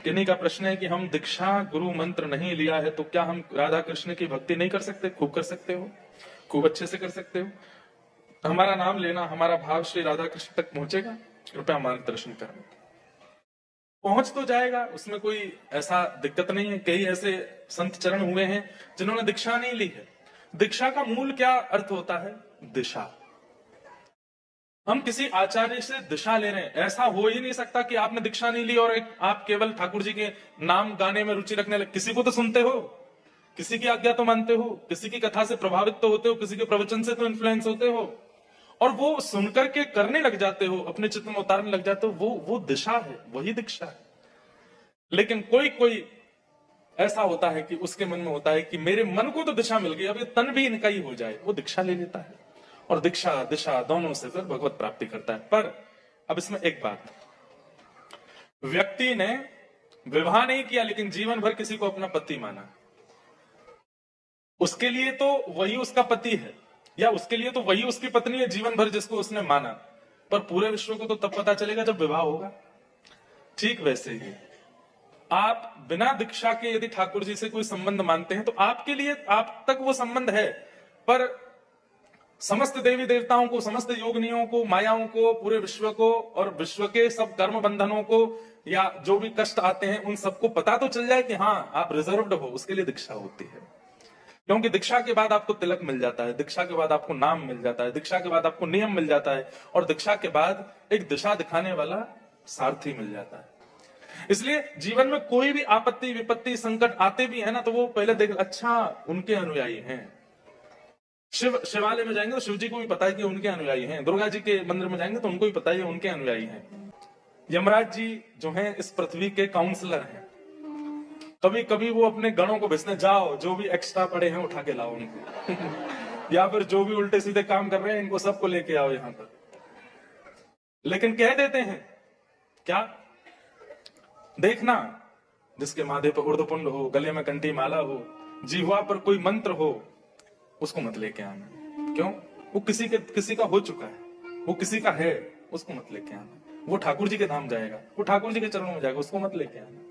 किन्हीं का प्रश्न है कि हम दीक्षा गुरु मंत्र नहीं लिया है तो क्या हम राधा कृष्ण की भक्ति नहीं कर सकते? खूब कर सकते हो, खूब अच्छे से कर सकते हो। हमारा नाम लेना, हमारा भाव श्री राधा कृष्ण तक पहुंचेगा? कृपया मार्गदर्शन करें। पहुंच तो जाएगा, उसमें कोई ऐसा दिक्कत नहीं है। कई ऐसे संत चरण हुए हैं जिन्होंने दीक्षा नहीं ली है। दीक्षा का मूल क्या अर्थ होता है? दिशा। हम किसी आचार्य से दिशा ले रहे हैं। ऐसा हो ही नहीं सकता कि आपने दीक्षा नहीं ली और आप केवल ठाकुर जी के नाम गाने में रुचि रखने लगे। किसी को तो सुनते हो, किसी की आज्ञा तो मानते हो, किसी की कथा से प्रभावित तो होते हो, किसी के प्रवचन से तो इन्फ्लुएंस होते हो, और वो सुनकर के करने लग जाते हो, अपने चित्त में उतारने लग जाते हो। वो दिशा है, वही दीक्षा है। लेकिन कोई कोई ऐसा होता है कि उसके मन में होता है कि मेरे मन को तो दिशा मिल गई, अब ये तन भी इनका ही हो जाए, वो दीक्षा ले लेता है और दीक्षा दिशा दोनों से फिर भगवत प्राप्ति करता है। पर अब इसमें एक बात, व्यक्ति ने विवाह नहीं किया लेकिन जीवन भर किसी को अपना पति माना, उसके लिए तो वही उसका पति है, या उसके लिए तो वही उसकी पत्नी है जीवन भर जिसको उसने माना। पर पूरे विश्व को तो तब पता चलेगा जब विवाह होगा। ठीक वैसे ही आप बिना दीक्षा के यदि ठाकुर जी से कोई संबंध मानते हैं तो आपके लिए आप तक वो संबंध है, पर समस्त देवी देवताओं को, समस्त योगनियों को, मायाओं को, पूरे विश्व को और विश्व के सब कर्म बंधनों को या जो भी कष्ट आते हैं उन सबको पता तो चल जाए कि हाँ आप रिजर्व्ड हो, उसके लिए दीक्षा होती है। क्योंकि दीक्षा के बाद आपको तिलक मिल जाता है, दीक्षा के बाद आपको नाम मिल जाता है, दीक्षा के बाद आपको नियम मिल जाता है, और दीक्षा के बाद एक दिशा दिखाने वाला सारथी मिल जाता है। इसलिए जीवन में कोई भी आपत्ति विपत्ति संकट आते भी है ना, तो वो पहले देख, अच्छा उनके अनुयायी हैं। शिवालय में जाएंगे तो शिव जी को भी पता है कि उनके अनुयायी हैं, दुर्गा जी के मंदिर में जाएंगे तो उनको भी पता है उनके अनुयायी हैं। यमराज जी जो हैं इस पृथ्वी के काउंसलर हैं। कभी कभी वो अपने गणों को भेजते, जाओ जो भी एक्स्ट्रा पड़े हैं उठा के लाओ उनको या फिर जो भी उल्टे सीधे काम कर रहे हैं इनको सबको लेके आओ यहां पर। लेकिन कह देते हैं क्या, देखना जिसके माथे पर उर्धपुंड हो, गले में कंठी माला हो, जिह्वा पर कोई मंत्र हो, उसको मत लेके आना। क्यों? वो किसी का हो चुका है, वो किसी का है, उसको मत लेके आना। वो ठाकुर जी के धाम जाएगा, वो ठाकुर जी के चरणों में जाएगा, उसको मत लेके आना।